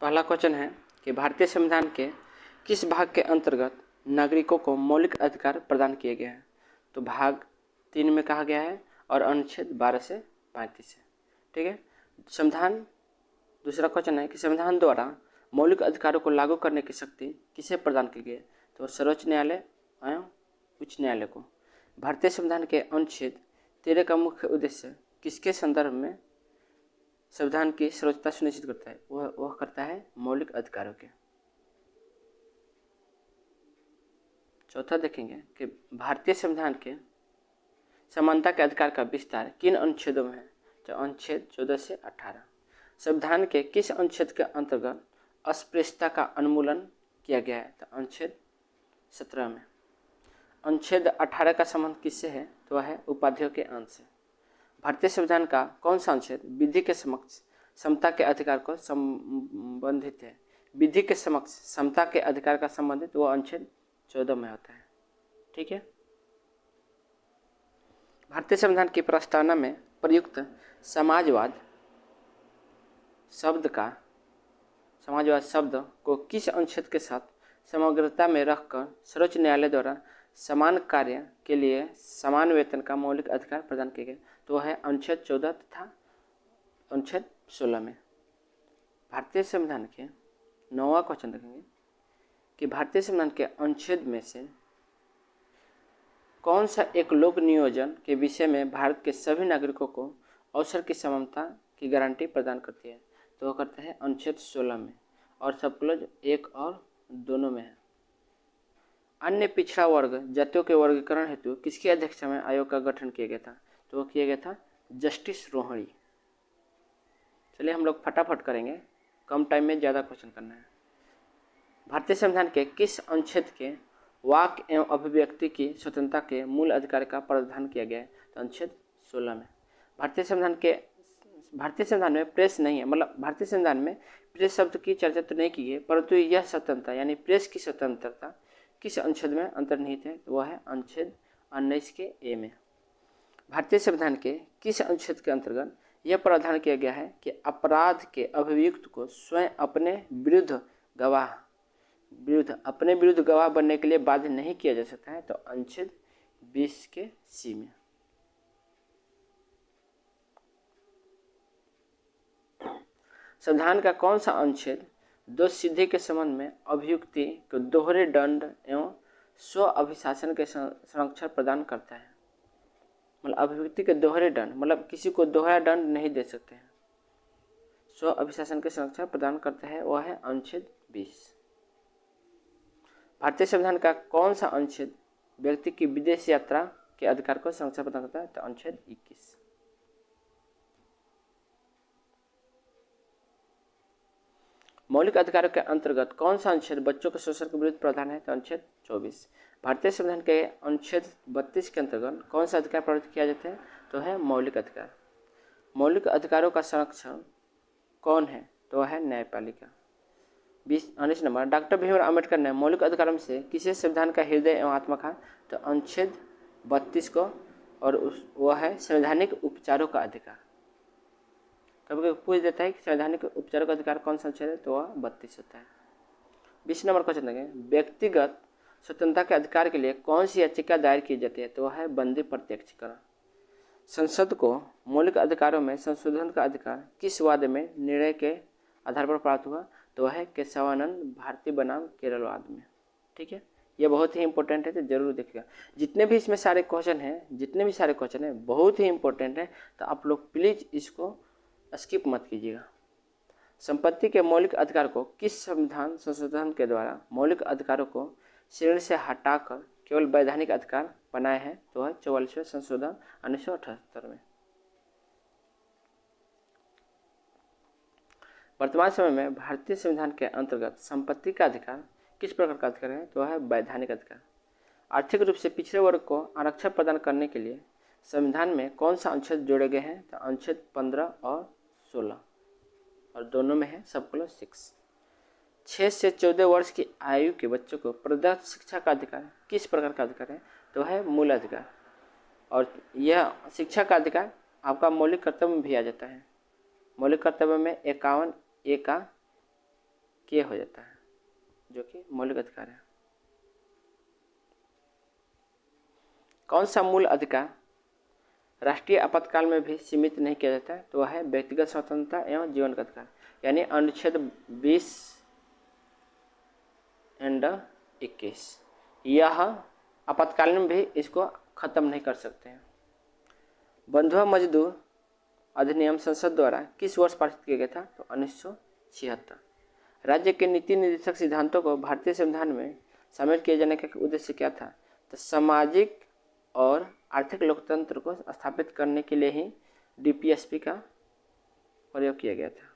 पहला क्वेश्चन है कि भारतीय संविधान के किस भाग के अंतर्गत नागरिकों को मौलिक अधिकार प्रदान किए गए हैं। तो भाग 3 में कहा गया है और अनुच्छेद 12 से 35 है। ठीक है। संविधान दूसरा क्वेश्चन है कि संविधान द्वारा मौलिक अधिकारों को लागू करने की शक्ति किसे प्रदान की गई है। तो सर्वोच्च न्यायालय एवं उच्च न्यायालय को। भारतीय संविधान के अनुच्छेद 13 का मुख्य उद्देश्य किसके संदर्भ में संविधान की सर्वोच्चता सुनिश्चित करता है। वह करता है मौलिक अधिकारों के। चौथा देखेंगे कि भारतीय संविधान के समानता के अधिकार का विस्तार किन अनुच्छेदों में है। तो अनुच्छेद 14 से 18। संविधान के किस अनुच्छेद के अंतर्गत अस्पृश्यता का उन्मूलन किया गया है। तो अनुच्छेद 17 में। अनुच्छेद 18 का संबंध किससे है। तो वह है उपाधियों के अंश से। भारतीय संविधान का कौन सा अनुच्छेद विधि के समक्ष समता के अधिकार को संबंधित है। विधि के समक्ष समता के अधिकार का संबंधित वो अनुच्छेद 14 में होता है। ठीक है। भारतीय संविधान की प्रस्तावना में प्रयुक्त समाजवाद शब्द को किस अनुच्छेद के साथ समग्रता में रखकर सर्वोच्च न्यायालय द्वारा समान कार्य के लिए समान वेतन का मौलिक अधिकार प्रदान किया गया। तो वह है अनुच्छेद 14 तथा अनुच्छेद 16 में। भारतीय संविधान के 9वां क्वेश्चन देखेंगे कि भारतीय संविधान के अनुच्छेद में से कौन सा एक लोक नियोजन के विषय में भारत के सभी नागरिकों को अवसर की समानता की गारंटी प्रदान करती है। तो वह करता है अनुच्छेद 16 में और सब क्लॉज 1 और दोनों में है। अन्य पिछड़ा वर्ग जातियों के वर्गीकरण हेतु किसकी अध्यक्षता में आयोग का गठन किया गया था। तो वह किया गया था जस्टिस रोहणी। चलिए हम लोग फटाफट करेंगे, कम टाइम में ज़्यादा क्वेश्चन करना है। भारतीय संविधान के किस अनुच्छेद के वाक एवं अभिव्यक्ति की स्वतंत्रता के मूल अधिकार का प्रावधान किया गया है। तो अनुच्छेद 16 में। भारतीय संविधान में प्रेस नहीं है, मतलब भारतीय संविधान में प्रेस शब्द की चर्चा तो नहीं की है, परंतु यह स्वतंत्रता यानी प्रेस की स्वतंत्रता किस अनुच्छेद में अंतर्निहित है। वह है अनुच्छेद 19 के ए में। भारतीय संविधान के किस अनुच्छेद के अंतर्गत यह प्रावधान किया गया है कि अपराध के अभियुक्त को स्वयं अपने विरुद्ध गवाह बनने के लिए बाध्य नहीं किया जा सकता है। तो अनुच्छेद 20 के सी में। संविधान का कौन सा अनुच्छेद दोष सिद्धि के संबंध में अभियुक्ति को दोहरे दंड एवं स्व अभिशासन के संरक्षण प्रदान करता है। मतलब अभियुक्ति के दोहरे दंड, मतलब किसी को दोहरा दंड नहीं दे सकते हैं। स्व अभिशासन के संरक्षण प्रदान करता है, वह है अनुच्छेद 20। भारतीय संविधान का कौन सा अनुच्छेद व्यक्ति की विदेश यात्रा के अधिकार को संरक्षण प्रदान करता है। तो अनुच्छेद 21। मौलिक अधिकारों के अंतर्गत कौन सा अनुच्छेद बच्चों के शोषण के विरुद्ध प्रावधान है। तो अनुच्छेद 24। भारतीय संविधान के अनुच्छेद 32 के अंतर्गत कौन सा अधिकार प्रवृत्त किया जाता है। तो है मौलिक अधिकार। मौलिक अधिकारों का संरक्षण कौन है। तो वह है न्यायपालिका। 19 नंबर। डॉक्टर भीमराव अम्बेडकर ने मौलिक अधिकारों में से किसे संविधान का हृदय एवं आत्मा कहा। तो अनुच्छेद 32 को, और वह है संवैधानिक उपचारों का अधिकार। कभी कभी पूछ देता है कि संवैधानिक उपचारों का अधिकार कौन सा अनुच्छेद है। तो वह 32 होता है। 20 नंबर क्वेश्चन देंगे, व्यक्तिगत स्वतंत्रता के अधिकार के लिए कौन सी याचिका दायर की जाती है। तो वह है बंदी प्रत्यक्षीकरण। संसद को मौलिक अधिकारों में संशोधन का अधिकार किस वाद में निर्णय के आधार पर प्राप्त हुआ। तो वह है केशवानंद भारती बनाम केरलवाद में। ठीक है, ये बहुत ही इंपॉर्टेंट है, तो जरूर देखिएगा। जितने भी इसमें सारे क्वेश्चन हैं बहुत ही इंपॉर्टेंट है, तो आप लोग प्लीज़ इसको स्किप मत कीजिएगा। संपत्ति के मौलिक अधिकार को किस संविधान संशोधन के द्वारा मौलिक अधिकारों को श्रेणी से हटाकर केवल वैधानिक अधिकार बनाए हैं। तो वह 44वें संशोधन 1978 में। वर्तमान समय में भारतीय संविधान के अंतर्गत संपत्ति का अधिकार किस प्रकार का अधिकार है। तो वह है वैधानिक अधिकार। आर्थिक रूप से पिछड़े वर्ग को आरक्षण प्रदान करने के लिए संविधान में कौन सा अनुच्छेद जोड़े गए हैं। तो अनुच्छेद 15 और 16, और दोनों में है सब क्लॉज 6। 6 से 14 वर्ष की आयु के बच्चों को प्रदत्त शिक्षा का अधिकार किस प्रकार का अधिकार है। तो है मूल अधिकार। और यह शिक्षा का अधिकार आपका मौलिक कर्तव्य में भी आ जाता है। मौलिक कर्तव्य में 51A का के हो जाता है, जो कि मौलिक अधिकार है। कौन सा मूल अधिकार राष्ट्रीय आपातकाल में भी सीमित नहीं किया जाता है? तो वह है व्यक्तिगत स्वतंत्रता एवं जीवन का अधिकार, यानी अनुच्छेद 20 एंड 21। यह आपातकाल में भी इसको खत्म नहीं कर सकते हैं। बंधुआ मजदूर अधिनियम संसद द्वारा किस वर्ष पारित किया गया था? तो 1976। राज्य के नीति निर्देशक सिद्धांतों को भारतीय संविधान में शामिल किए जाने का उद्देश्य क्या था? तो सामाजिक और आर्थिक लोकतंत्र को स्थापित करने के लिए ही डीपीएसपी का प्रयोग किया गया था।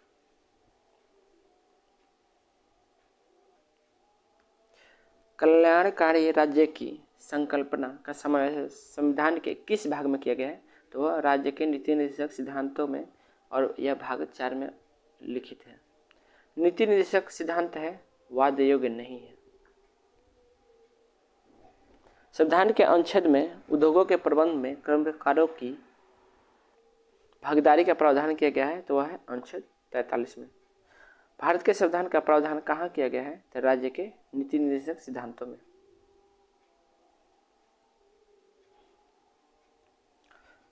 कल्याणकारी राज्य की संकल्पना का समावेश संविधान के किस भाग में किया गया है? तो वह राज्य के नीति निर्देशक सिद्धांतों में, और यह भाग 4 में लिखित है। नीति निर्देशक सिद्धांत है वाद योग्य नहीं है। संविधान के अनुच्छेद में उद्योगों के प्रबंध में कर्मकारों की भागीदारी का प्रावधान किया गया है, तो वह है अनुच्छेद 43 में। भारत के संविधान का प्रावधान कहाँ किया गया है? तो राज्य के नीति निर्देशक सिद्धांतों में।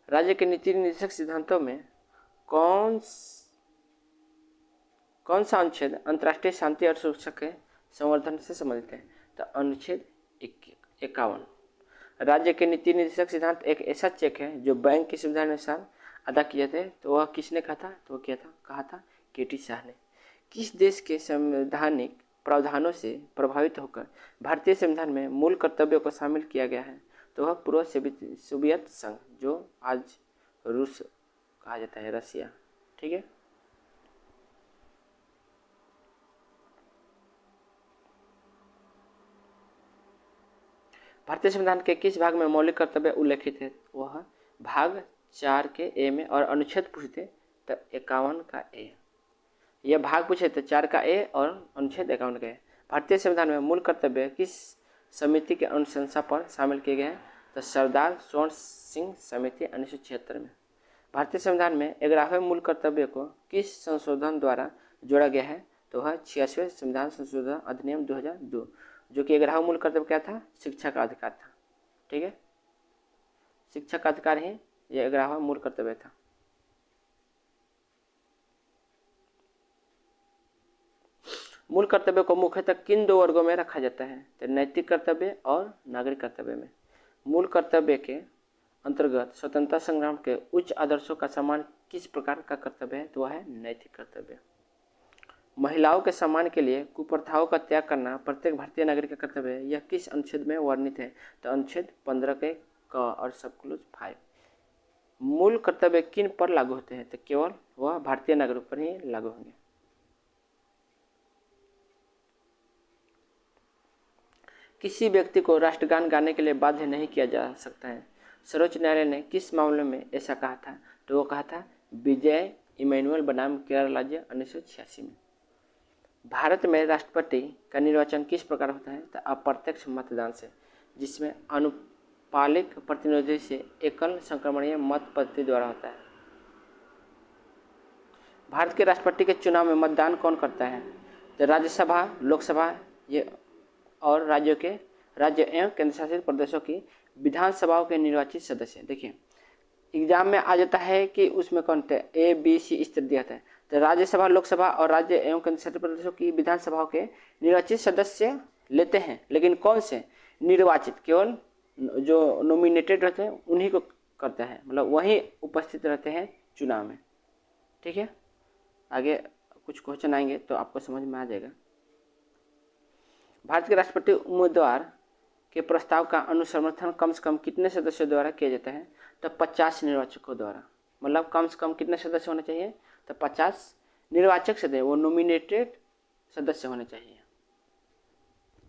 राज्य के नीति निर्देशक सिद्धांतों में कौन सा अनुच्छेद अंतर्राष्ट्रीय शांति और सुरक्षा के संवर्धन से संबंधित है? तो अनुच्छेद 51। राज्य के नीति निर्देशक सिद्धांत एक ऐसा चेक है जो बैंक की सुविधा अनुसार अदा किए थे। तो वह किसने कहा था? तो वह कहा था केटी शाह ने। किस देश के संवैधानिक प्रावधानों से प्रभावित होकर भारतीय संविधान में मूल कर्तव्यों को शामिल किया गया है? तो वह पूर्व सोवियत संघ, जो आज रूस कहा जाता है, रसिया। ठीक है। भारतीय संविधान के किस भाग में मौलिक कर्तव्य उल्लेखित है? वह भाग 4 के ए में, और अनुच्छेद पूछते तो 51 का ए। यह भाग पूछे तो 4 का ए और अनुच्छेद 51 का ए। भारतीय संविधान में मूल कर्तव्य किस समिति के अनुशंसा पर शामिल किए गए हैं? तो सरदार स्वर्ण सिंह समिति 1976 में। भारतीय संविधान में 11वें मूल कर्तव्य को किस संशोधन द्वारा जोड़ा गया है? तो वह 86वें संविधान संशोधन अधिनियम 2002, जो कि 11वां मूल कर्तव्य क्या था? शिक्षा का अधिकार था। ठीक है, शिक्षा का अधिकार ही यह 11वां मूल कर्तव्य था। मूल कर्तव्य को मुख्यतः किन 2 वर्गों में रखा जाता है? तो नैतिक कर्तव्य और नागरिक कर्तव्य में। मूल कर्तव्य के अंतर्गत स्वतंत्रता संग्राम के उच्च आदर्शों का सम्मान किस प्रकार का कर्तव्य है? तो वह है नैतिक कर्तव्य। महिलाओं के सम्मान के लिए कुप्रथाओं का त्याग करना प्रत्येक भारतीय नागरिक का कर्तव्य है। यह किस अनुच्छेद में वर्णित है? तो अनुच्छेद 15 के क और सब क्लोज 5। मूल कर्तव्य किन पर लागू होते हैं? तो केवल वह भारतीय नागरिक पर ही लागू होंगे। किसी व्यक्ति को राष्ट्रगान गाने के लिए बाध्य नहीं किया जा सकता है। सर्वोच्च न्यायालय ने किस मामले में ऐसा कहा था? तो वो कहा था विजय इमैनुअल बनाम केरल राज्य 1986 में। भारत में राष्ट्रपति का निर्वाचन किस प्रकार होता है? तो अप्रत्यक्ष मतदान से, जिसमें अनुपालिक प्रतिनिधि से एकल संक्रमणीय मत पद्धति द्वारा होता है। भारत के राष्ट्रपति के चुनाव में मतदान कौन करता है? तो राज्यसभा, लोकसभा ये और राज्य एवं केंद्र शासित प्रदेशों की विधानसभाओं के निर्वाचित सदस्य। देखिए एग्जाम में आ जाता है कि उसमें कौन थे, ए बी सी इस तरह दिया था। तो राज्यसभा, लोकसभा और राज्य एवं केंद्र शासित प्रदेशों की विधानसभाओं के निर्वाचित सदस्य लेते हैं, लेकिन कौन से? निर्वाचित, केवल जो नॉमिनेटेड रहते हैं उन्हीं को करता है, मतलब वहीं उपस्थित रहते हैं चुनाव में। ठीक है, आगे कुछ क्वेश्चन आएंगे तो आपको समझ में आ जाएगा। भारत के राष्ट्रपति उम्मीदवार के प्रस्ताव का अनुसमर्थन कम से कम कितने सदस्यों द्वारा किया जाता है? तो 50 निर्वाचकों द्वारा। मतलब कम से कम कितने सदस्य होने चाहिए? तो 50 निर्वाचक सदस्य, वो नॉमिनेटेड सदस्य होने चाहिए,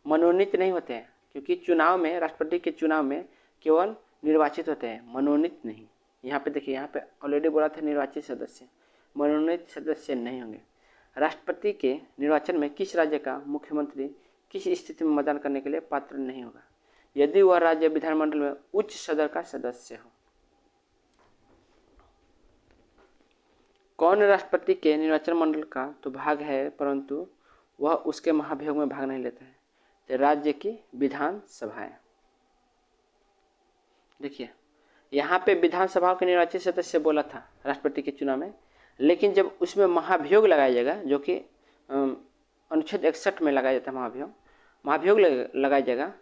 मनोनीत नहीं होते हैं, क्योंकि चुनाव में, राष्ट्रपति के चुनाव में केवल निर्वाचित होते हैं, मनोनीत नहीं। यहाँ पे देखिए, यहाँ पे ऑलरेडी बोला था निर्वाचित सदस्य, मनोनीत सदस्य नहीं होंगे। राष्ट्रपति के निर्वाचन में किस राज्य का मुख्यमंत्री किस स्थिति में मतदान करने के लिए पात्र नहीं होगा? यदि वह राज्य विधानमंडल में उच्च सदन का सदस्य हो। कौन राष्ट्रपति के निर्वाचन मंडल का तो भाग है, परंतु वह उसके महाभियोग में भाग नहीं लेता है। तो राज्य की विधान सभाएं, देखिए यहाँ पे विधानसभा के निर्वाचित सदस्य बोला था राष्ट्रपति के चुनाव में, लेकिन जब उसमें महाभियोग लगाया जाएगा, जो कि अनुच्छेद 61 में लगाया जाता है महाभियोग लगाया जाएगा,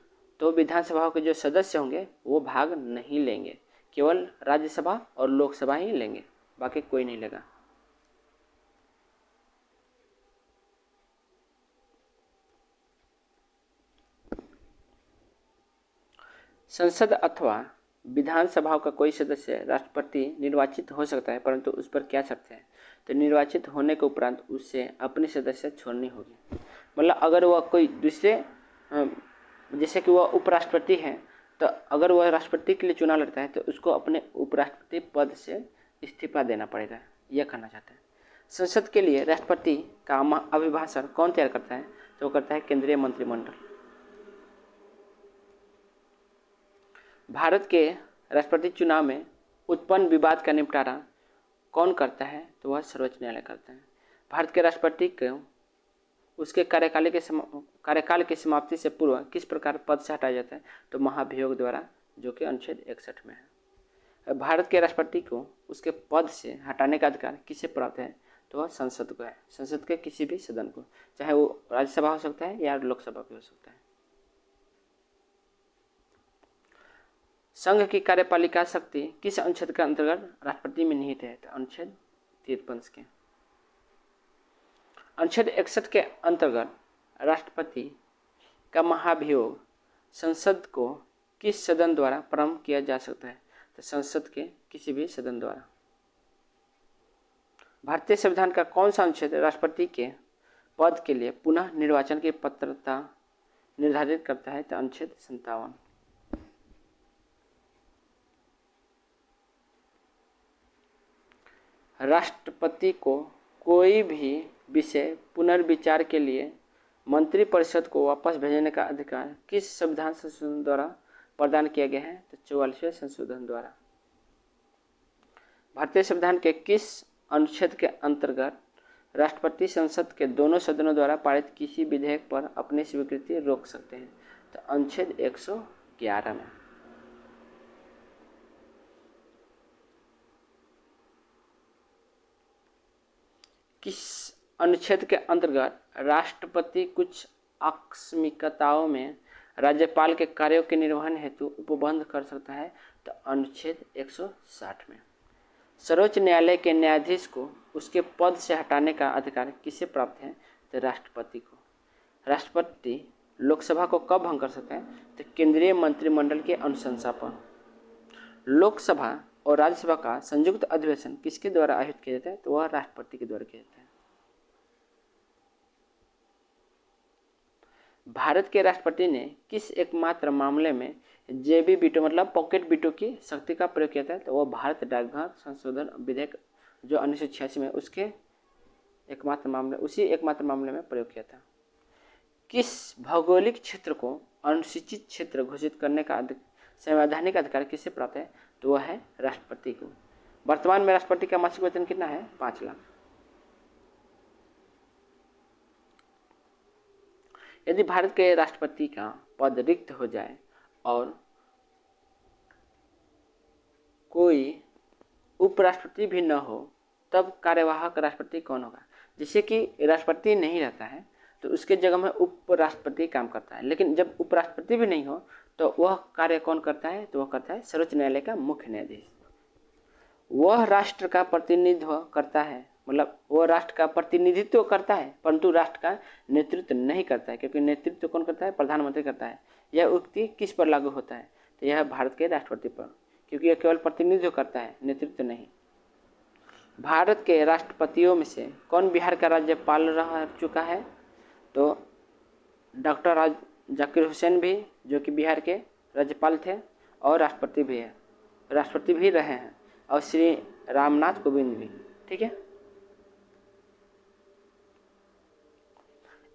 तो विधानसभा के जो सदस्य होंगे वो भाग नहीं लेंगे, केवल राज्यसभा और लोकसभा ही लेंगे, बाकी कोई नहीं लेगा। संसद अथवा विधानसभा का कोई सदस्य राष्ट्रपति निर्वाचित हो सकता है, परंतु उस पर क्या शर्त है? तो निर्वाचित होने के उपरांत उससे अपनी सदस्य छोड़नी होगी। मतलब अगर वह कोई दूसरे, जैसे कि वह उपराष्ट्रपति है, तो अगर वह राष्ट्रपति के लिए चुनाव लड़ता है तो उसको अपने उपराष्ट्रपति पद से इस्तीफा देना पड़ेगा, यह कहना चाहता है। संसद के लिए राष्ट्रपति का अभिभाषण कौन तैयार करता है? तो वो करता है केंद्रीय मंत्रिमंडल। भारत के राष्ट्रपति चुनाव में उत्पन्न विवाद का निपटारा कौन करता है? तो वह सर्वोच्च न्यायालय करता है। भारत के राष्ट्रपति को उसके कार्यकाल की समाप्ति से पूर्व किस प्रकार पद से हटाया जाता है? तो महाभियोग द्वारा, जो कि अनुच्छेद 61 में है। भारत के राष्ट्रपति को उसके पद से हटाने का अधिकार किसे प्राप्त है? तो वह संसद को है, संसद के किसी भी सदन को, चाहे वो राज्यसभा हो सकता है या लोकसभा भी हो सकता है। संघ की कार्यपालिका शक्ति किस अनुच्छेद के अंतर्गत राष्ट्रपति में निहित है? तो अनुच्छेद 53 के। अनुच्छेद 61 के अंतर्गत राष्ट्रपति का महाभियोग संसद को किस सदन द्वारा प्रारंभ किया जा सकता है? तो संसद के किसी भी सदन द्वारा। भारतीय संविधान का कौन सा अनुच्छेद राष्ट्रपति के पद के लिए पुनः निर्वाचन की पात्रता निर्धारित करता है? तो अनुच्छेद 57। राष्ट्रपति को कोई भी विषय पुनर्विचार के लिए मंत्रिपरिषद को वापस भेजने का अधिकार किस संविधान संशोधन द्वारा प्रदान किया गया है? तो 44वें संशोधन द्वारा। भारतीय संविधान के किस अनुच्छेद के अंतर्गत राष्ट्रपति संसद के दोनों सदनों द्वारा पारित किसी विधेयक पर अपनी स्वीकृति रोक सकते हैं? तो अनुच्छेद 111 में। किस अनुच्छेद के अंतर्गत राष्ट्रपति कुछ आकस्मिकताओं में राज्यपाल के कार्यों के निर्वहन हेतु उपबंध कर सकता है? तो अनुच्छेद 160 में। सर्वोच्च न्यायालय के न्यायाधीश को उसके पद से हटाने का अधिकार किसे प्राप्त है? तो राष्ट्रपति को। राष्ट्रपति लोकसभा को कब भंग कर सकता है? तो केंद्रीय मंत्रिमंडल के अनुशंसा पर। लोकसभा और राज्यसभा का संयुक्त अधिवेशन किसके द्वारा आयोजित किया जाता है? तो वह राष्ट्रपति के द्वारा किया जाता है। भारत के राष्ट्रपति ने किस एकमात्र मामले में जेबी वीटो मतलब पॉकेट वीटो की शक्ति का प्रयोग किया था? तो वह भारत डाकघर संशोधन विधेयक जो 1986 में उसी एकमात्र मामले में प्रयोग किया था। किस भौगोलिक क्षेत्र को अनुसूचित क्षेत्र घोषित करने का संवैधानिक अधिकार किसे प्राप्त है? तो वह है राष्ट्रपति को। वर्तमान में राष्ट्रपति का मासिक वेतन कितना है? 5 लाख। यदि भारत के राष्ट्रपति का पद रिक्त हो जाए और कोई उपराष्ट्रपति भी न हो, तब कार्यवाहक राष्ट्रपति कौन होगा? जैसे कि राष्ट्रपति नहीं रहता है तो उसके जगह में उपराष्ट्रपति काम करता है, लेकिन जब उपराष्ट्रपति भी नहीं हो तो वह कार्य कौन करता है? तो वह करता है सर्वोच्च न्यायालय का मुख्य न्यायाधीश। वह राष्ट्र का प्रतिनिधित्व करता है, मतलब वह राष्ट्र का प्रतिनिधित्व करता है, परंतु राष्ट्र का नेतृत्व नहीं करता है, क्योंकि नेतृत्व कौन करता है? प्रधानमंत्री करता है। यह उक्ति किस पर लागू होता है? तो यह भारत के राष्ट्रपति पर, क्योंकि यह केवल प्रतिनिधित्व करता है, नेतृत्व नहीं। भारत के राष्ट्रपतियों में से कौन बिहार का राज्यपाल रह चुका है? तो डॉक्टर जाकिर हुसैन भी, जो कि बिहार के राज्यपाल थे और राष्ट्रपति भी रहे हैं, और श्री रामनाथ कोविंद भी। ठीक है।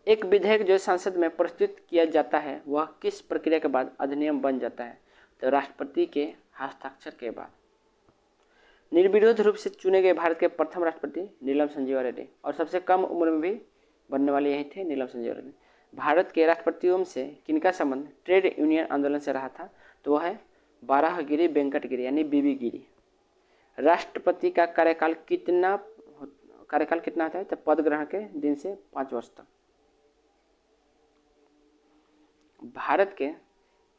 एक विधेयक जो संसद में प्रस्तुत किया जाता है वह किस प्रक्रिया के बाद अधिनियम बन जाता है? तो राष्ट्रपति के हस्ताक्षर के बाद। निर्विरोध रूप से चुने गए भारत के प्रथम राष्ट्रपति नीलम संजीवा रेड्डी, और सबसे कम उम्र में भी बनने वाले यही थे, नीलम संजय वर्मा। भारत के राष्ट्रपतियों से किनका संबंध ट्रेड यूनियन आंदोलन से रहा था? तो वह है बाराहगिरी वेंकट गिरी यानी बीबी गिरी। राष्ट्रपति का कार्यकाल कितना होता है? तो पद ग्रहण के दिन से 5 वर्ष तक। भारत के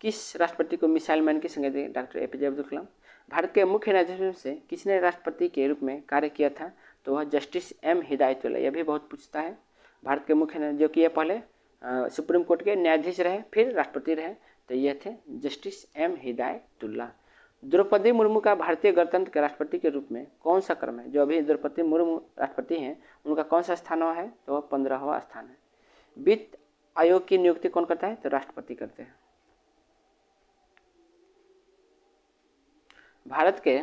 किस राष्ट्रपति को मिसाइल मैन की संज्ञा दी? Doctor APJ Abdul Kalam. भारत के मुख्य न्यायाधीशों से किसने राष्ट्रपति के रूप में कार्य किया था? तो वह जस्टिस एम हिदायतुल्ला। यह भी बहुत पूछता है। भारत के मुख्य जो कि ये पहले सुप्रीम कोर्ट के न्यायाधीश रहे, फिर राष्ट्रपति रहे, तो ये थे जस्टिस एम हिदायतुल्ला। द्रौपदी मुर्मू का भारतीय गणतंत्र के राष्ट्रपति के रूप में कौन सा क्रम है? जो अभी द्रौपदी मुर्मू राष्ट्रपति हैं उनका कौन सा स्थान हुआ है? तो वह 15वां स्थान है। वित्त आयोग की नियुक्ति कौन करता है? तो राष्ट्रपति करते हैं। भारत के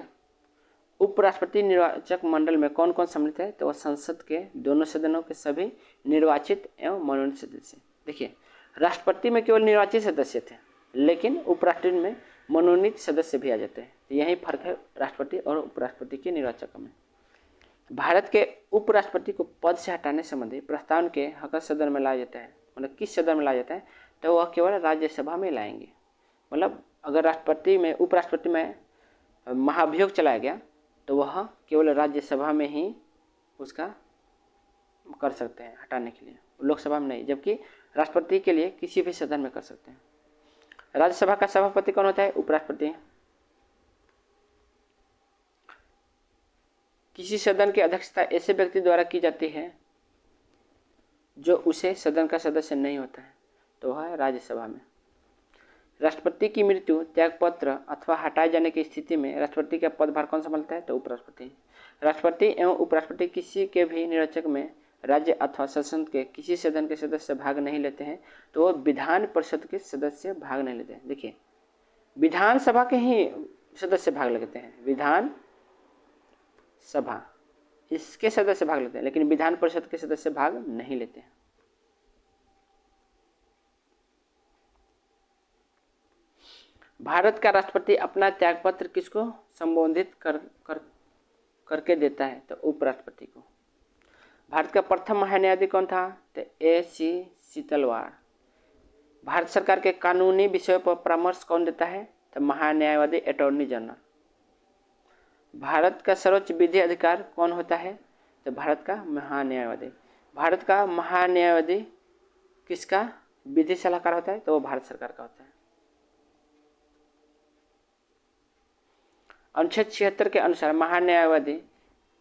उपराष्ट्रपति निर्वाचक मंडल में कौन कौन सम्मिलित है? तो वह संसद के दोनों सदनों के सभी निर्वाचित एवं मनोनीत सदस्य। देखिए, राष्ट्रपति में केवल निर्वाचित सदस्य थे, लेकिन उपराष्ट्रपति में मनोनीत सदस्य भी आ जाते हैं। तो यही फर्क है राष्ट्रपति और उपराष्ट्रपति के निर्वाचकों में। भारत के उपराष्ट्रपति को पद से हटाने संबंधी प्रस्ताव के हक सदन में लाया जाता है। मतलब किस सदन में लाया जाता है? तो वह केवल राज्यसभा में लाएंगे। मतलब अगर राष्ट्रपति में उपराष्ट्रपति में महाभियोग चलाया गया तो वह केवल राज्यसभा में ही उसका कर सकते हैं हटाने के लिए, लोकसभा में नहीं। जबकि राष्ट्रपति के लिए किसी भी सदन में कर सकते हैं। राज्यसभा का सभापति कौन होता है? उपराष्ट्रपति। किसी सदन की अध्यक्षता ऐसे व्यक्ति द्वारा की जाती है जो उसे सदन का सदस्य नहीं होता है, तो वह है राज्यसभा में। राष्ट्रपति की मृत्यु, त्यागपत्र अथवा हटाए जाने की स्थिति में राष्ट्रपति का पदभार कौन संभालता है? तो उपराष्ट्रपति। राष्ट्रपति एवं उपराष्ट्रपति किसी के भी निर्वाचक में राज्य अथवा संसद के किसी सदन के सदस्य भाग नहीं लेते हैं, तो वह विधान परिषद के सदस्य भाग नहीं लेते हैं। देखिए, विधानसभा के ही सदस्य भाग लेते हैं, विधान सभा इसके सदस्य भाग लेते हैं, लेकिन विधान परिषद के सदस्य भाग नहीं लेते हैं। भारत का राष्ट्रपति अपना त्यागपत्र किसको संबोधित करके देता है? तो उपराष्ट्रपति को। भारत का प्रथम महान्यायाधीश कौन था? तो A.C. शीतलवाड़। भारत सरकार के कानूनी विषयों पर परामर्श कौन देता है? तो महान्यायवादी अटॉर्नी जनरल। भारत का सर्वोच्च विधि अधिकार कौन होता है? तो भारत का महान्यायवादी। भारत का महान्यायवादी किसका विधि सलाहकार होता है? तो वो भारत सरकार का होता है। अनुच्छेद 76 के अनुसार महान्यायवादी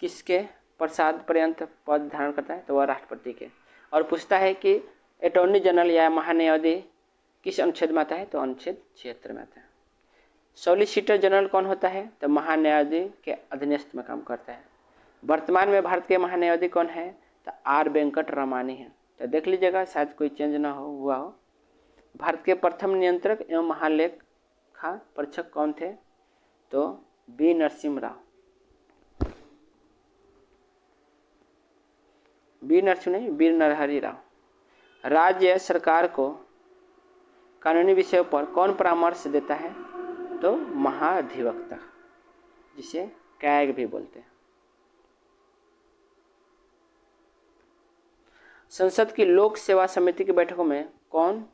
किसके प्रसाद पर्यंत पद धारण करता है? तो वह राष्ट्रपति के। और पूछता है कि अटॉर्नी जनरल या महान्यायवादी किस अनुच्छेद में आता है? तो अनुच्छेद 76 में आता है। सॉलिसिटर जनरल कौन होता है? तो महान्यायवादी के अधीनस्थ में काम करता है। वर्तमान में भारत के महान्यायवादी कौन है? तो आर वेंकट रमानी है। तो देख लीजिएगा, शायद कोई चेंज ना हुआ हो। भारत के प्रथम नियंत्रक एवं महालेखा परीक्षक कौन थे? तो बी नरसिम्हा राव। बी नरसिम्हा नहीं, वीर नरहरि राव। राज्य सरकार को कानूनी विषयों पर कौन परामर्श देता है? तो महाधिवक्ता, जिसे कैग भी बोलते हैं। संसद की लोक सेवा समिति की बैठकों में कौन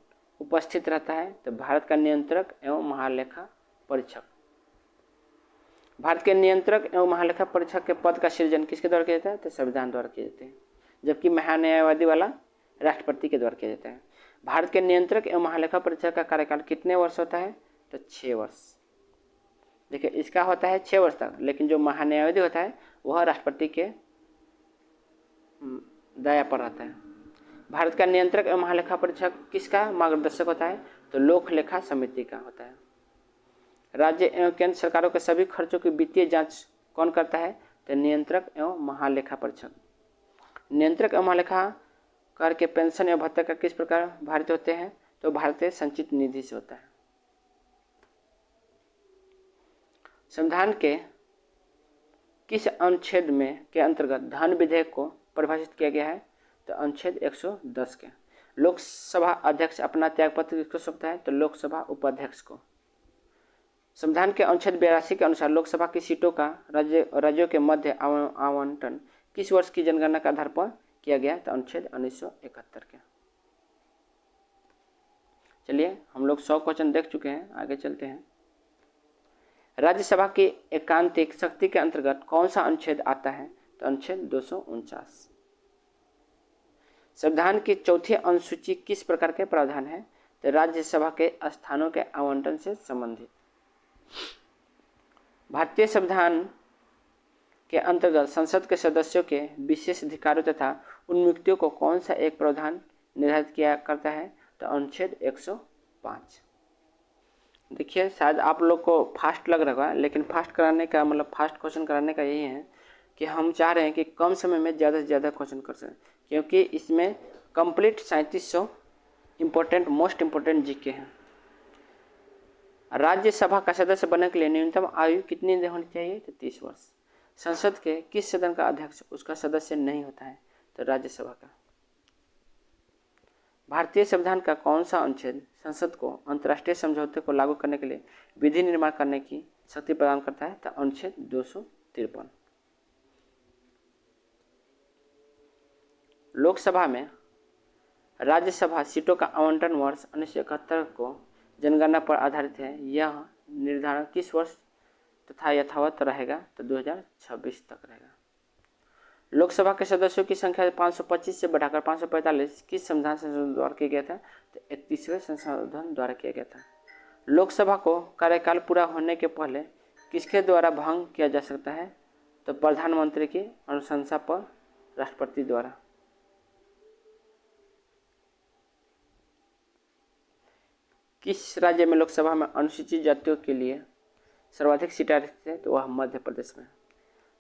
उपस्थित रहता है? तो भारत का नियंत्रक एवं महालेखा परीक्षक। भारत के नियंत्रक एवं महालेखा परीक्षक के पद का सृजन किसके द्वारा किया जाता है? तो संविधान द्वारा किया जाता है। जबकि महान्यायवादी वाला राष्ट्रपति के द्वारा किया जाता है। भारत के नियंत्रक एवं महालेखा परीक्षक का कार्यकाल कितने वर्ष होता है? तो 6 वर्ष। देखिए, इसका होता है 6 वर्ष तक, लेकिन जो महान्यायवादी होता है वह राष्ट्रपति के दया पर रहता है। भारत का नियंत्रक एवं महालेखा परीक्षक किसका मार्गदर्शक होता है? तो लोक लेखा समिति का होता है। राज्य एवं केंद्र सरकारों के सभी खर्चों की वित्तीय जांच कौन करता है? तो नियंत्रक एवं महालेखा परीक्षक। नियंत्रक एवं महालेखा कर के पेंशन एवं भत्ता का किस प्रकार भारित होते हैं? तो भारतीय संचित निधि से होता है। संविधान के किस अनुच्छेद में के अंतर्गत धन विधेयक को परिभाषित किया गया है? तो अनुच्छेद 110 के। लोकसभा अध्यक्ष अपना त्यागपत्र किसको सौंपता है? तो लोकसभा उपाध्यक्ष को। संविधान के अनुच्छेद 82 के अनुसार लोकसभा की सीटों का राज्यों के मध्य आवंटन किस वर्ष की जनगणना के आधार पर किया गया, तो अनुच्छेद 1971 के। चलिए हम लोग 100 क्वेश्चन देख चुके हैं, आगे चलते हैं। राज्यसभा की एकांतिक शक्ति के अंतर्गत कौन सा अनुच्छेद आता है, तो अनुच्छेद 249। संविधान की चौथी अनुसूची किस प्रकार के प्रावधान है, तो राज्यसभा के स्थानों के आवंटन से संबंधित। भारतीय संविधान के अंतर्गत संसद के सदस्यों के विशेष अधिकारों तथा उन्मुक्तियों को कौन सा एक प्रावधान निर्धारित किया करता है, तो अनुच्छेद 105। देखिए शायद आप लोग को फास्ट लग रहा है, लेकिन फास्ट कराने का मतलब फास्ट क्वेश्चन कराने का यही है कि हम चाह रहे हैं कि कम समय में ज़्यादा से ज़्यादा क्वेश्चन कर सकें, क्योंकि इसमें complete 3700 important most important GK हैं। राज्यसभा का सदस्य बनने के लिए न्यूनतम आयु कितनी होनी चाहिए, तो 30 वर्ष। संसद के किस सदन का अध्यक्ष उसका सदस्य नहीं होता है, तो राज्यसभा का। भारतीय संविधान का कौन सा अनुच्छेद संसद को अंतर्राष्ट्रीय समझौते को लागू करने के लिए विधि निर्माण करने की शक्ति प्रदान करता है, तो अनुच्छेद 253। लोकसभा में राज्यसभा सीटों का आवंटन वर्ष 1971 को जनगणना पर आधारित है। यह निर्धारण किस वर्ष तथा यथावत रहेगा, तो 2026 तक रहेगा। लोकसभा के सदस्यों की संख्या 525 से बढ़ाकर 545 किस संविधान संशोधन द्वारा किया गया था, तो 31वें संशोधन द्वारा किया गया था। लोकसभा को कार्यकाल पूरा होने के पहले किसके द्वारा भंग किया जा सकता है, तो प्रधानमंत्री की अनुशंसा पर राष्ट्रपति द्वारा। किस राज्य में लोकसभा में अनुसूचित जातियों के लिए सर्वाधिक सीटें रहती है, तो वह मध्य प्रदेश में।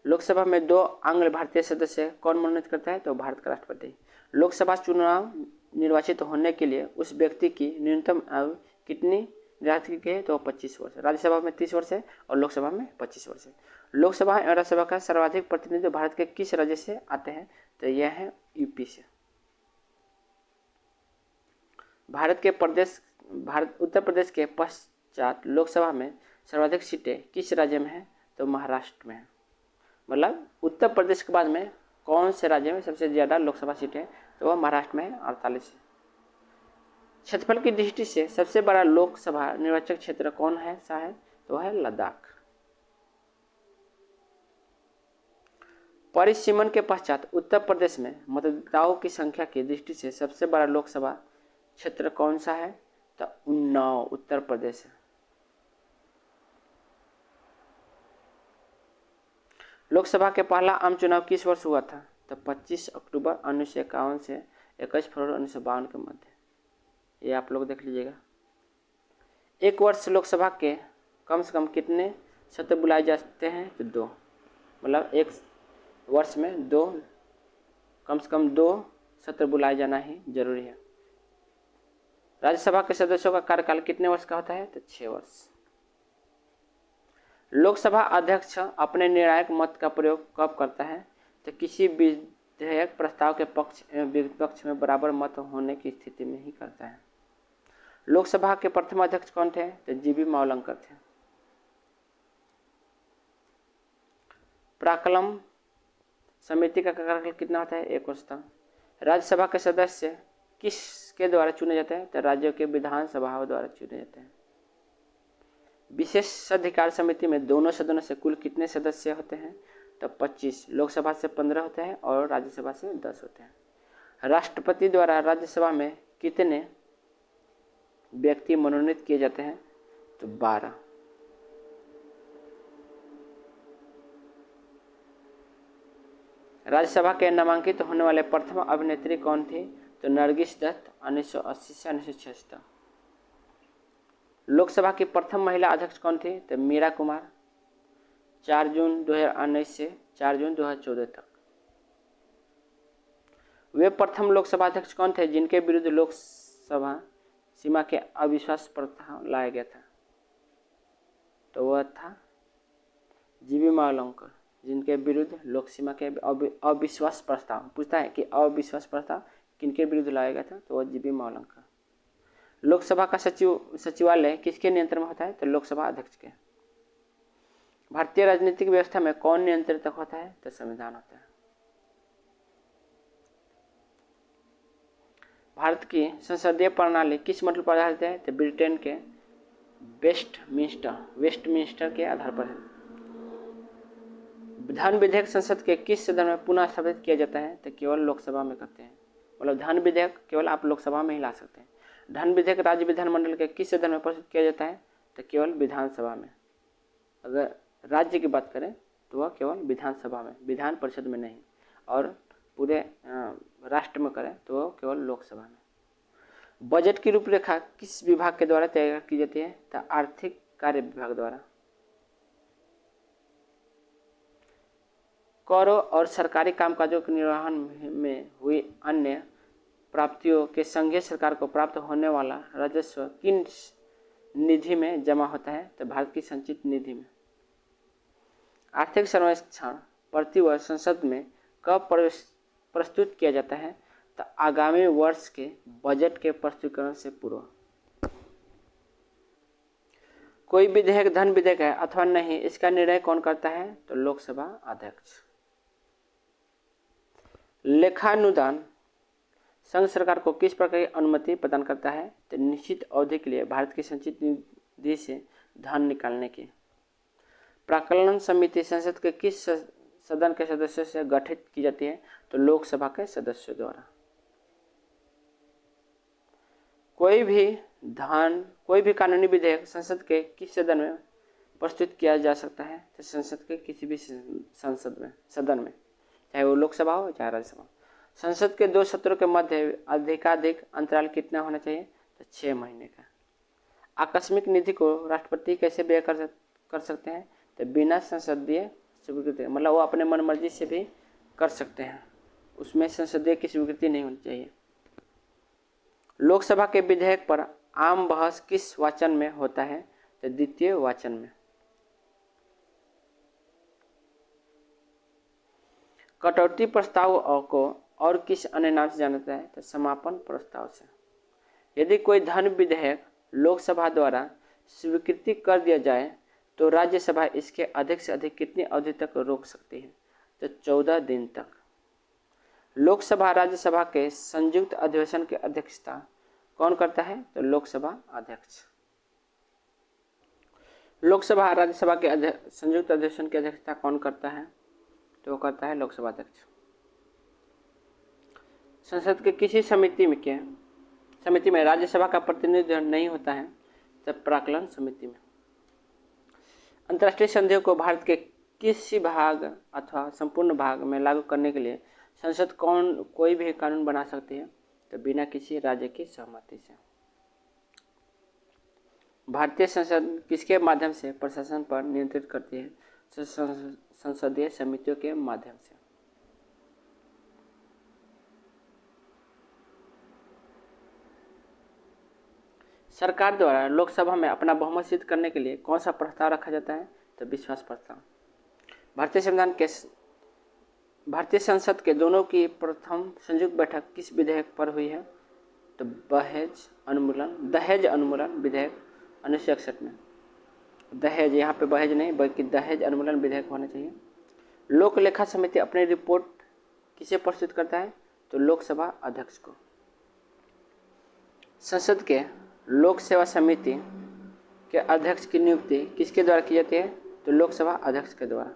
लोकसभा में 2 आंग्ल भारतीय सदस्य कौन मनोनीत करता है, तो भारत का राष्ट्रपति। लोकसभा चुनाव निर्वाचित होने के लिए उस व्यक्ति की न्यूनतम आयु कितनी निर्धारित की गई है, तो 25 वर्ष। राज्यसभा में 30 वर्ष है और लोकसभा में 25 वर्ष है। लोकसभा एवं राज्यसभा का सर्वाधिक प्रतिनिधित्व भारत के किस राज्य से आते हैं, तो यह है यूपी से। उत्तर प्रदेश के पश्चात लोकसभा में सर्वाधिक सीटें किस राज्य में है, तो महाराष्ट्र में है। मतलब उत्तर प्रदेश के बाद में कौन से राज्य में सबसे ज़्यादा लोकसभा सीटें हैं, तो वह महाराष्ट्र में है, 48 है। क्षेत्रफल की दृष्टि से सबसे बड़ा लोकसभा निर्वाचक क्षेत्र कौन है तो वह है लद्दाख। परिसीमन के पश्चात उत्तर प्रदेश में मतदाताओं की संख्या की दृष्टि से सबसे बड़ा लोकसभा क्षेत्र कौन सा है, तो उन्नाव उत्तर प्रदेश है। लोकसभा के पहला आम चुनाव किस वर्ष हुआ था, तो 25 अक्टूबर 1951 से 21 फरवरी 1952 के मध्य। ये आप लोग देख लीजिएगा। एक वर्ष लोकसभा के कम से कम कितने सत्र बुलाए जाते हैं, तो 2। मतलब एक वर्ष में कम से कम 2 सत्र बुलाए जाना ही जरूरी है। राज्यसभा के सदस्यों का कार्यकाल कितने वर्ष का होता है, तो 6 वर्ष। लोकसभा अध्यक्ष अपने निर्णायक मत का प्रयोग कब करता है, तो किसी विधेयक प्रस्ताव के पक्ष एवं विपक्ष में बराबर मत होने की स्थिति में ही करता है। लोकसभा के प्रथम अध्यक्ष कौन थे, तो जीबी मावलंकर थे। प्राक्कलन समिति का कार्यकाल कितना होता है, 1 वर्ष तक। राज्यसभा के सदस्य किसके द्वारा चुने जाते हैं, तो राज्यों के विधानसभाओं द्वारा चुने जाते हैं। विशेषाधिकार समिति में दोनों सदनों से कुल कितने सदस्य होते हैं, तो 25। लोकसभा से 15 होते हैं और राज्यसभा से 10 होते हैं। राष्ट्रपति द्वारा राज्यसभा में कितने व्यक्ति मनोनीत किए जाते हैं, तो 12। राज्यसभा के नामांकित होने वाले प्रथम अभिनेत्री कौन थी, तो नरगिस दत्त 1980 से 1976। लोकसभा की प्रथम महिला अध्यक्ष कौन थी, तो मीरा कुमार 4 जून 2019 से 4 जून 2014 तक। वे प्रथम लोकसभा अध्यक्ष कौन थे जिनके विरुद्ध लोकसभा सीमा के अविश्वास प्रस्ताव लाया गया था, तो वह था जीबी मावलंकर, जिनके विरुद्ध लोक सीमा के अविश्वास प्रस्ताव पूछता है कि अविश्वास प्रस्ताव किनके विरुद्ध लाया गया था, तो वह जीबी मावलंकर। लोकसभा का सचिवालय किसके नियंत्रण में होता है, तो लोकसभा अध्यक्ष के। भारतीय राजनीतिक व्यवस्था में कौन नियंत्रित होता है, तो संविधान होता है। भारत की संसदीय प्रणाली किस मॉडल पर आधारित है? तो ब्रिटेन के वेस्टमिंस्टर के आधार पर है। धन विधेयक संसद के किस सदन में पुनः स्थापित किया जाता है? तो केवल लोकसभा में करते हैं। मतलब धन विधेयक केवल आप लोकसभा में ही ला सकते हैं। धन विधेयक राज्य विधानमंडल के किस सदन में प्रस्तुत किया जाता है? तो केवल विधानसभा में। अगर राज्य की बात करें तो वह केवल विधानसभा में, विधान परिषद में नहीं। और पूरे राष्ट्र में करें तो वह केवल लोकसभा में। बजट की रूपरेखा किस विभाग के द्वारा तैयार की जाती है? तो आर्थिक कार्य विभाग द्वारा। करों और सरकारी कामकाजों के निर्वहन में हुई अन्य प्राप्तियों के संघीय सरकार को प्राप्त होने वाला राजस्व किन निधि में जमा होता है? तो भारत की संचित निधि में। आर्थिक सर्वेक्षण प्रतिवर्ष संसद में कब प्रस्तुत किया जाता है? तो आगामी वर्ष के बजट के प्रस्तुतिकरण से पूर्व। कोई विधेयक धन विधेयक है अथवा नहीं, इसका निर्णय कौन करता है? तो लोकसभा अध्यक्ष। लेखानुदान संघ सरकार को किस प्रकार की अनुमति प्रदान करता है? तो निश्चित अवधि के लिए भारत की संचित निधि से धन निकालने की। प्राक्कलन समिति संसद के किस सदन के सदस्यों से गठित की जाती है? तो लोकसभा के सदस्यों द्वारा। कोई भी कानूनी विधेयक संसद के किस सदन में प्रस्तुत किया जा सकता है? तो संसद के किसी भी सदन में, चाहे वो लोकसभा हो चाहे राज्यसभा। संसद के 2 सत्रों के मध्य अधिकाधिक अंतराल कितना होना चाहिए? तो 6 महीने का। आकस्मिक निधि को राष्ट्रपति कैसे व्यय कर सकते हैं? तो बिना संसदीय स्वीकृति, मतलब वो अपने मन मर्जी से भी कर सकते हैं, उसमें संसदीय की स्वीकृति नहीं होनी चाहिए। लोकसभा के विधेयक पर आम बहस किस वाचन में होता है? तो द्वितीय वाचन में। कटौती प्रस्ताव को और किस अन्य नाम से जाना जाता है? तो समापन प्रस्ताव से। यदि कोई धन विधेयक लोकसभा द्वारा स्वीकृति कर दिया जाए तो राज्यसभा इसके अधिक से अधिक कितनी अवधि तक रोक सकती है? तो 14 दिन तक। लोकसभा राज्यसभा के संयुक्त अधिवेशन की अध्यक्षता कौन करता है? तो लोकसभा अध्यक्ष। लोकसभा राज्यसभा के संयुक्त अधिवेशन की अध्यक्षता कौन करता है? तो वो करता है लोकसभा अध्यक्ष। संसद के किसी समिति में राज्यसभा का प्रतिनिधित्व नहीं होता है? तो प्राक्कलन समिति में। अंतर्राष्ट्रीय संधियों को भारत के किसी भाग अथवा संपूर्ण भाग में लागू करने के लिए संसद कोई भी कानून बना सकती है? तो बिना किसी राज्य की सहमति से। भारतीय संसद किसके माध्यम से प्रशासन पर नियंत्रित करती है? संसदीय समितियों के माध्यम से। सरकार द्वारा लोकसभा में अपना बहुमत सिद्ध करने के लिए कौन सा प्रस्ताव रखा जाता है? तो विश्वास प्रस्ताव। भारतीय संसद के दोनों की प्रथम संयुक्त बैठक किस विधेयक पर हुई है? तो दहेज अनुमूलन विधेयक 1961 में। दहेज, यहाँ पे बहेज नहीं बल्कि दहेज अनुमूलन विधेयक होना चाहिए। लोक लेखा समिति अपनी रिपोर्ट किसे प्रस्तुत करता है? तो लोकसभा अध्यक्ष को। संसद के लोक सेवा समिति के अध्यक्ष की नियुक्ति किसके द्वारा की जाती है? तो लोकसभा अध्यक्ष के द्वारा।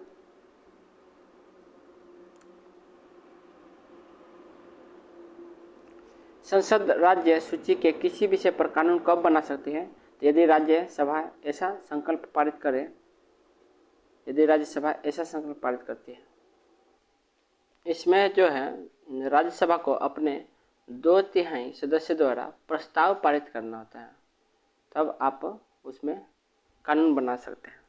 संसद राज्य सूची के किसी विषय पर कानून कब बना सकती है? तो यदि राज्यसभा ऐसा संकल्प पारित करती है। इसमें जो है राज्यसभा को अपने 2/3 सदस्य द्वारा प्रस्ताव पारित करना होता है, तब आप उसमें कानून बना सकते हैं।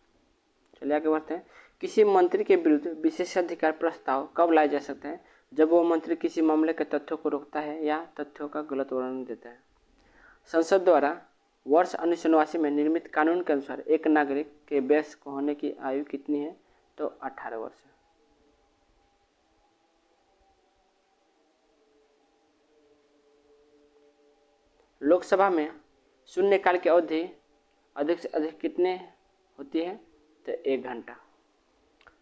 चलिए आगे बढ़ते हैं। किसी मंत्री के विरुद्ध विशेषाधिकार प्रस्ताव कब लाए जा सकते हैं? जब वो मंत्री किसी मामले के तथ्यों को रोकता है या तथ्यों का गलत वर्णन देता है। संसद द्वारा वर्ष 1989 में निर्मित कानून के अनुसार एक नागरिक के वयस्क होने की आयु कितनी है? तो 18 वर्ष है। लोकसभा में शून्यकाल की अवधि अधिक से अधिक कितने होती है? तो 1 घंटा।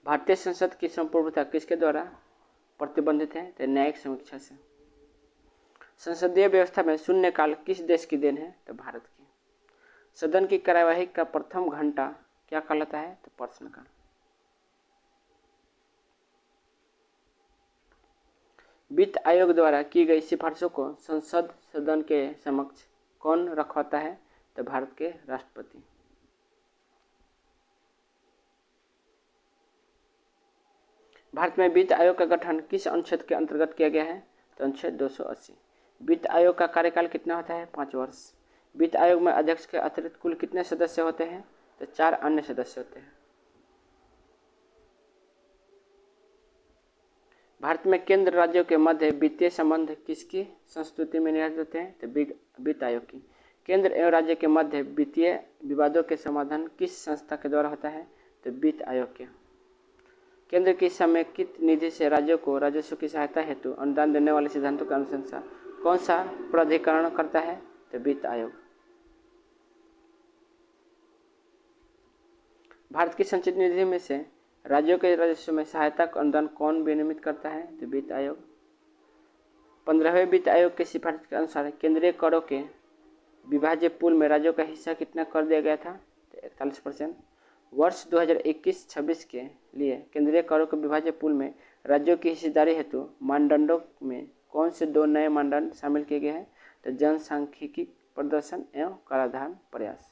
भारतीय संसद की संप्रभुता किसके द्वारा प्रतिबंधित है? तो न्यायिक समीक्षा से। संसदीय व्यवस्था में शून्यकाल किस देश की देन है? तो भारत की। सदन की कार्यवाही का प्रथम घंटा क्या कहलाता है? तो प्रश्नकाल। वित्त आयोग द्वारा की गई सिफारिशों को संसद सदन के समक्ष कौन रखवाता है? तो भारत के राष्ट्रपति। भारत में वित्त आयोग का गठन किस अनुच्छेद के अंतर्गत किया गया है? तो अनुच्छेद 280। वित्त आयोग का कार्यकाल कितना होता है? 5 वर्ष। वित्त आयोग में अध्यक्ष के अतिरिक्त कुल कितने सदस्य होते हैं? तो 4 अन्य सदस्य होते हैं। भारत में केंद्र राज्यों के मध्य वित्तीय संबंध किसकी संस्तुति में निर्धारित होते हैं? तो वित्त आयोग की। केंद्र एवं राज्य के मध्य वित्तीय विवादों के समाधान किस संस्था के द्वारा होता है? तो वित्त आयोग के। केंद्र की समेकित निधि से राज्यों को राजस्व की सहायता हेतु अनुदान देने वाले सिद्धांतों का अनुशंसा कौन सा प्राधिकरण करता है? तो वित्त आयोग। भारत की संचित निधि में से राज्यों के राजस्व में सहायता का अनुदान कौन विनियमित करता है? तो वित्त आयोग। 15वें वित्त आयोग की सिफारिश के अनुसार केंद्रीय करों के विभाज्य पूल में राज्यों का हिस्सा कितना कर दिया गया था? तो 41%। वर्ष 2021-26 के लिए केंद्रीय करों के विभाज्य पूल में राज्यों की हिस्सेदारी हेतु मानदंडों में कौन से 2 नए मानदंड शामिल किए गए हैं? तो जनसांख्यिकी प्रदर्शन एवं कराधान प्रयास।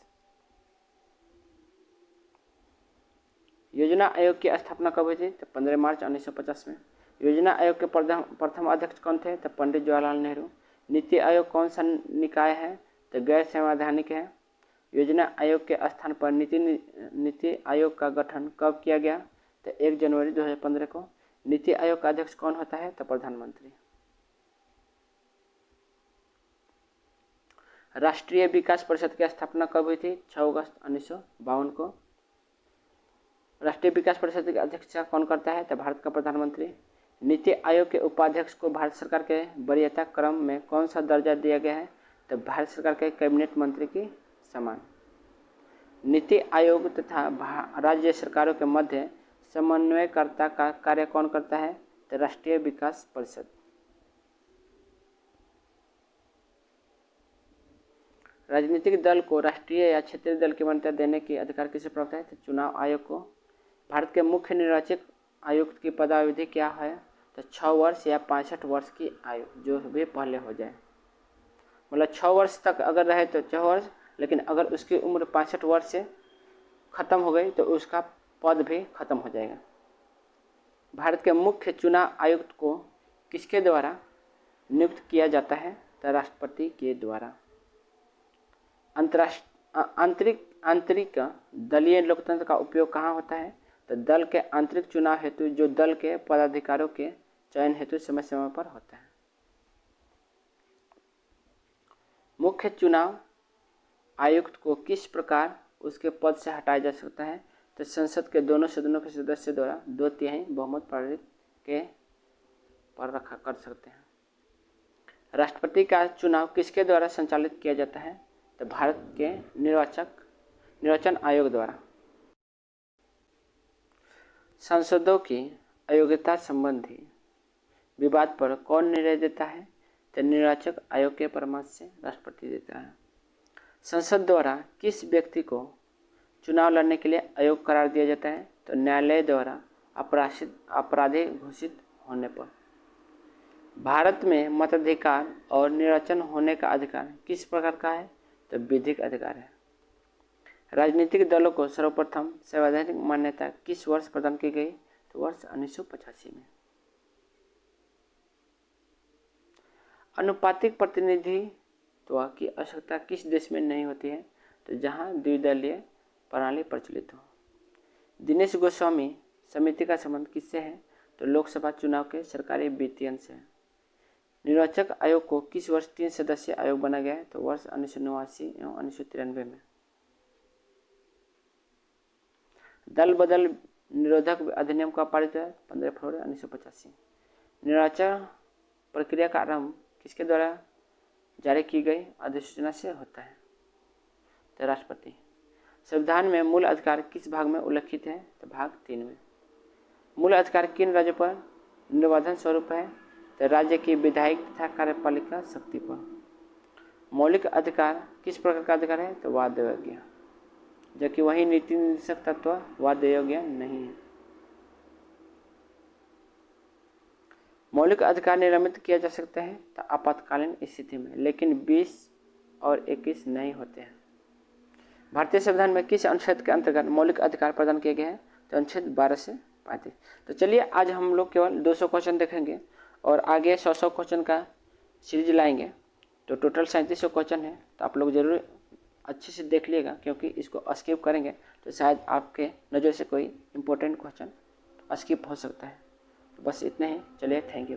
योजना आयोग की स्थापना कब हुई थी? तो 15 मार्च 1950 में। योजना आयोग के प्रथम अध्यक्ष कौन थे? तो पंडित जवाहरलाल नेहरू। नीति आयोग कौन सा निकाय है? तो गैर संवैधानिक है। योजना आयोग के स्थान पर नीति आयोग का गठन कब किया गया? तो 1 जनवरी 2015 को। नीति आयोग का अध्यक्ष कौन होता है? तो प्रधानमंत्री। राष्ट्रीय विकास परिषद की स्थापना कब हुई थी? 6 अगस्त 1952 को। राष्ट्रीय विकास परिषद की अध्यक्षता कौन करता है? तो भारत का प्रधानमंत्री। नीति आयोग के उपाध्यक्ष को भारत सरकार के वरीयता क्रम में कौन सा दर्जा दिया गया है? तो भारत सरकार के कैबिनेट मंत्री की समान। नीति आयोग तथा राज्य सरकारों के मध्य समन्वयकर्ता का कार्य कौन करता है? तो राष्ट्रीय विकास परिषद। राजनीतिक दल को राष्ट्रीय या क्षेत्रीय दल की मान्यता देने की अधिकार किसे प्राप्त है? तो चुनाव आयोग को। भारत के मुख्य निर्वाचक आयुक्त की पदावधि क्या है? तो 6 वर्ष या 65 वर्ष की आयु, जो भी पहले हो जाए। मतलब 6 वर्ष तक अगर रहे तो 6 वर्ष, लेकिन अगर उसकी उम्र 65 वर्ष से खत्म हो गई तो उसका पद भी खत्म हो जाएगा। भारत के मुख्य चुनाव आयुक्त को किसके द्वारा नियुक्त किया जाता है? तो राष्ट्रपति के द्वारा। आंतरिक दलीय लोकतंत्र का उपयोग कहाँ होता है? तो दल के आंतरिक चुनाव हेतु, जो दल के पदाधिकारियों के चयन हेतु समय समय पर होता है। मुख्य चुनाव आयुक्त को किस प्रकार उसके पद से हटाया जा सकता है? तो संसद के दोनों सदनों के सदस्य द्वारा 2/3 बहुमत पारित के पर रखा कर सकते हैं। राष्ट्रपति का चुनाव किसके द्वारा संचालित किया जाता है? तो भारत के निर्वाचन आयोग द्वारा। सांसदों की अयोग्यता संबंधी विवाद पर कौन निर्णय देता है? तो निर्वाचक आयोग के परामर्श से राष्ट्रपति देता है। संसद द्वारा किस व्यक्ति को चुनाव लड़ने के लिए अयोग्य करार दिया जाता है? तो न्यायालय द्वारा अपराधी घोषित होने पर। भारत में मताधिकार और निर्वाचन होने का अधिकार किस प्रकार का है? तो विधिक अधिकार है। राजनीतिक दलों को सर्वप्रथम संवैधानिक मान्यता किस वर्ष प्रदान की गई? तो वर्ष 1985 में। अनुपातिक प्रतिनिधित्व की आवश्यकता किस देश में नहीं होती है? तो जहां द्विदलीय प्रणाली प्रचलित हो। दिनेश गोस्वामी समिति का संबंध किससे है? तो लोकसभा चुनाव के सरकारी वित्तीयन से। निर्वाचक आयोग को किस वर्ष 3 सदस्यीय आयोग बना गया है? तो वर्ष 1989 एवं 1993 में। दल बदल निरोधक अधिनियम का पारित है 15 फरवरी 1985। निर्वाचन प्रक्रिया का आरंभ किसके द्वारा जारी की गई अधिसूचना से होता है? तो राष्ट्रपति। संविधान में मूल अधिकार किस भाग में उल्लिखित है? तो भाग 3 में। मूल अधिकार किन राज्यों पर निर्बाधन स्वरूप है? तो राज्य की विधायिक तथा कार्यपालिका शक्ति पर। मौलिक अधिकार किस प्रकार का अधिकार है? तो वाद योग्य, जबकि वही नीति निर्देशक तत्व वाद योग्य नहीं है। मौलिक अधिकार निलंबित किया जा सकता है तो आपातकालीन स्थिति में, लेकिन 20 और 21 नहीं होते हैं। भारतीय संविधान में किस अनुच्छेद के अंतर्गत मौलिक अधिकार प्रदान किए गए हैं? तो अनुच्छेद 12 से 35। तो चलिए आज हम लोग केवल 200 क्वेश्चन देखेंगे और आगे 100 क्वेश्चन का सीरीज लाएंगे। तो टोटल 3700 क्वेश्चन है, तो आप लोग जरूर अच्छे से देख लिएगा, क्योंकि इसको स्किप करेंगे तो शायद आपके नज़र से कोई इम्पोर्टेंट क्वेश्चन स्किप हो सकता है। तो बस इतना ही, चलिए, थैंक यू।